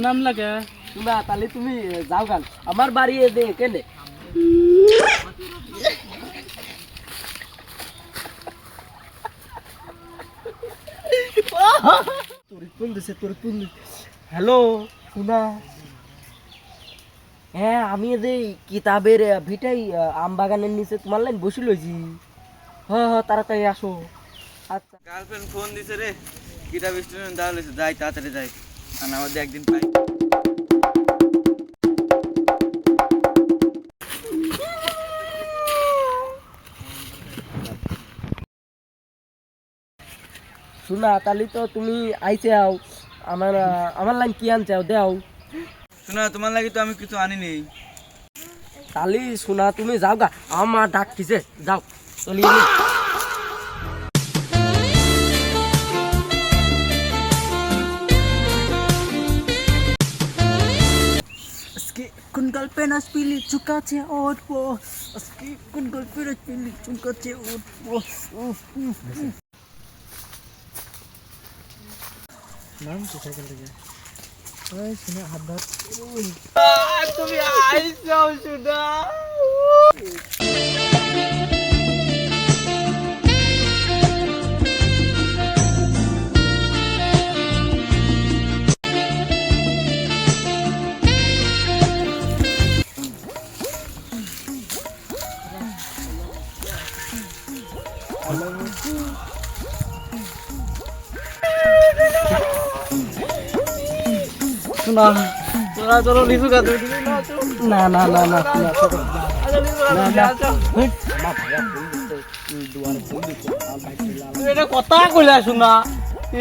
নাম লাগে শোনা তাহলে তুমি যাও গান আমার বাড়ি দে কেনে হ্যালো শোনা হ্যাঁ আমি যে কিতাবের ভিটাই আম বাগানের নিচে তোমার লাইন বসে লইছি হ্যাঁ তাড়াতাড়ি আসো আচ্ছা গার্লফ্রেন্ড ফোন দিছে রে কিতাব স্টুডেন্ট দাও লইছে যাই তাড়াতাড়ি যাই আর আমাদের একদিন পাই শোনা তাহলে তো তুমি আইছে আও আমার লাইন কি আনছাও দেও শোনা তোমার লাগি তো আমি কিছু আনিনি তাহলে শোনা তুমি যাও গা আমার ডাকতিছে যাও চলি কোন গল্পে না পিলি চুকাছে উঠবো আজকে কোন গল্পে না পিলি চুকাছে উঠবো নাম কি সাইকেল থেকে ওই শুনে হাত ধর তুমি আইছো শুনা না তোরা চলো লিচু গাছ না না না না এটা কথা কইলা শোনা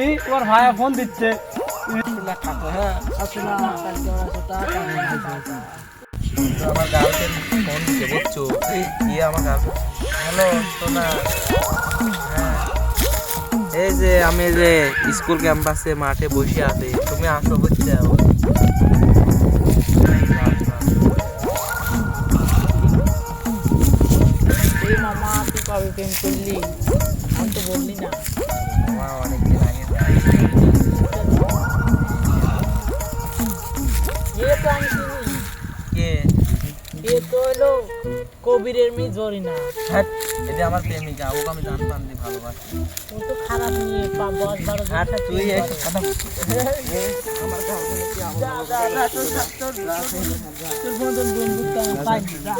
এই তোমার ভাই ফোন দিচ্ছে আমার গার্লফ্রেন্ড ফোন দিছে বুঝছো কি আমার গার্লফ্রেন্ড হ্যালো শোনা এই যে আমি যে স্কুল ক্যাম্পাসে মাঠে বসে আছি তুমি আসো বুঝছো মামা তুই কবে প্রেম করলি আমি তো বললি না মামা অনেকদিন আগে তো আমি চিনি কে এ তো হলো কবিরের মেয়ে জরিনা হ্যাঁ এটা আমার প্রেমিকা ওকে আমি জানতাম যে ভালোবাসি ও তো খারাপ নিয়ে 10-12 আর তুই একটা কথা আমার তোর বন্ধুত্ব আমি পাইনি যা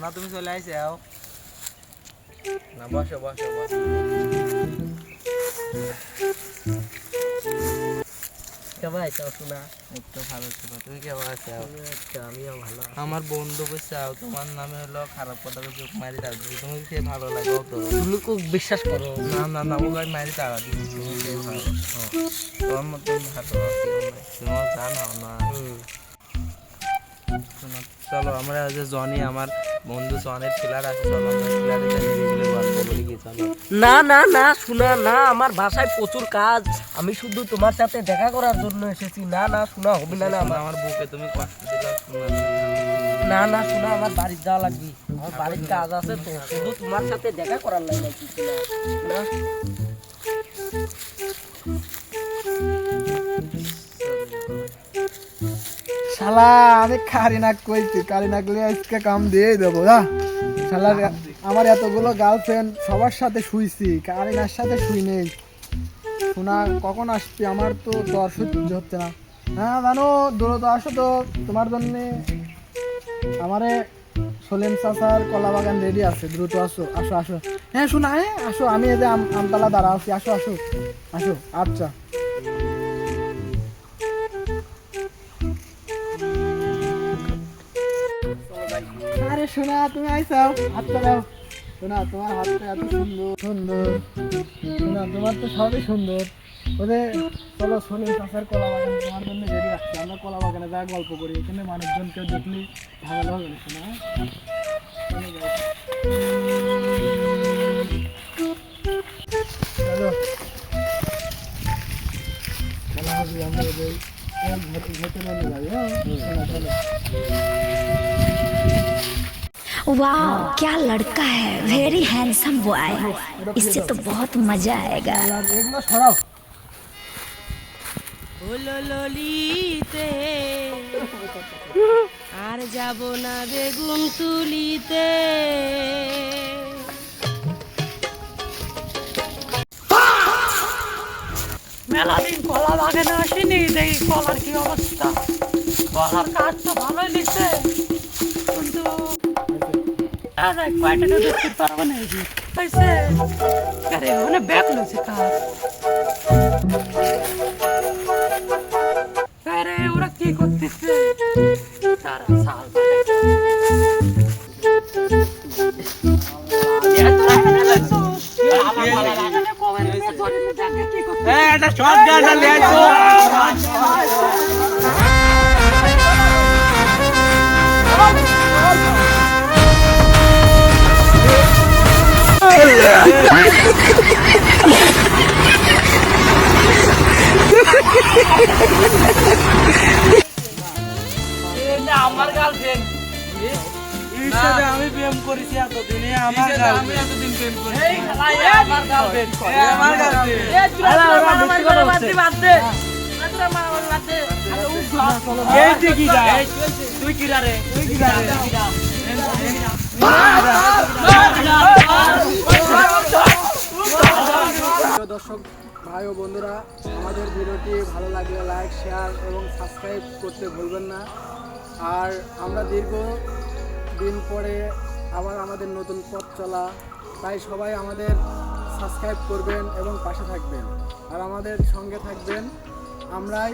না তুমি চলে আইসাও না বসো বসো বসো কেমন আইছো শোনা একটু ভালো ছিল তুমি কেমন আছো আমিও ভালো আমার বন্ধু বলছাও তোমার নামে হলো খারাপ কথা যোগ মারি তার তুমি সে ভালো লাগে তো তুমি খুব বিশ্বাস করো না না না ওই মারি তারা দিচ্ছি তুমি সে ভালো তোমার মতন ভালো তোমার জানাও না চলো আমরা যে জনি আমার বন্ধু জনের ছেলার আছে চলো আমরা ছেলারে যাই গল্প বলি কি চলো না না না শোনা না আমার বাসায় প্রচুর কাজ আমি শুধু তোমার সাথে দেখা করার জন্য এসেছি না না শোনা হবে না না আমার বুকে তুমি কষ্ট দিলা শোনা না না শোনা আমার বাড়ি যাওয়া লাগবে আমার বাড়ির কাজ আছে তো শুধু তোমার সাথে দেখা করার লাগে না শালা আমি কারিনাক কইছি কারিনাক লিয়ে আজকে কাম দিয়ে দেবো না শালা আমার এতগুলো গার্লফ্রেন্ড সবার সাথে শুইছি কারিনার সাথে শুই নেই শোনা কখন আসছি আমার তো দর সহ্য হচ্ছে না হ্যাঁ জানো দ্রুত আসো তো তোমার জন্যে আমারে সলেম চাচার কলা বাগান রেডি আছে দ্রুত আসো আসো আসো হ্যাঁ শোনা হ্যাঁ আসো আমি এই যে আমতলা দাঁড়া আছি আসো আসো আসো আচ্ছা আরে শোনা তুমি আইসাও হাতটা দাও শোনা তোমার হাতটা এত সুন্দর সুন্দর শোনা তোমার তো সবই সুন্দর ওরে চলো সলিম চাষের কলা বাগান তোমার জন্য রেডি রাখছি আমরা কলা বাগানে যা গল্প করি এখানে মানুষজন কেউ দেখলে ভালো হবে না শোনা চলো খেলা হবে আমরা ভেতরে যাই হ্যাঁ চলো वाह क्या लड़का है, वेरी हैंडसम बॉय, इससे तो बहुत मजा आएगा। এগুলো সরাও। হলো ললিতে আর যাব না বেগুন তুলিতে। মেলাদিন কলা বাগানে আসেনি, দেখি কলার কি অবস্থা। কলার কাজ তো ভালোই নিচ্ছে, কিন্তু কয়টা দেখতে পারবো না। হয়েছে আরে মানে ব্যাক লইছে কাজ। আরে ওরা কি করতেছে, তারা সাল এটা শর্ট গানটা নিয়ে আসো। আমার গার্লফ্রেন্ড আমি প্রেম করেছি এতদিনে, আমার আমি এতদিন প্রেম করি। আমার গার্লফ্রেন্ড তুই কি রে? প্রিয় দর্শক ভাই ও বন্ধুরা, আমাদের ভিডিওটি ভালো লাগলে লাইক, শেয়ার এবং সাবস্ক্রাইব করতে ভুলবেন না। আর আমরা দীর্ঘ দিন পরে আবার আমাদের নতুন পথ চলা, তাই সবাই আমাদের সাবস্ক্রাইব করবেন এবং পাশে থাকবেন আর আমাদের সঙ্গে থাকবেন। আমরাই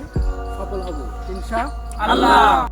সফল হব ইনশাআল্লাহ।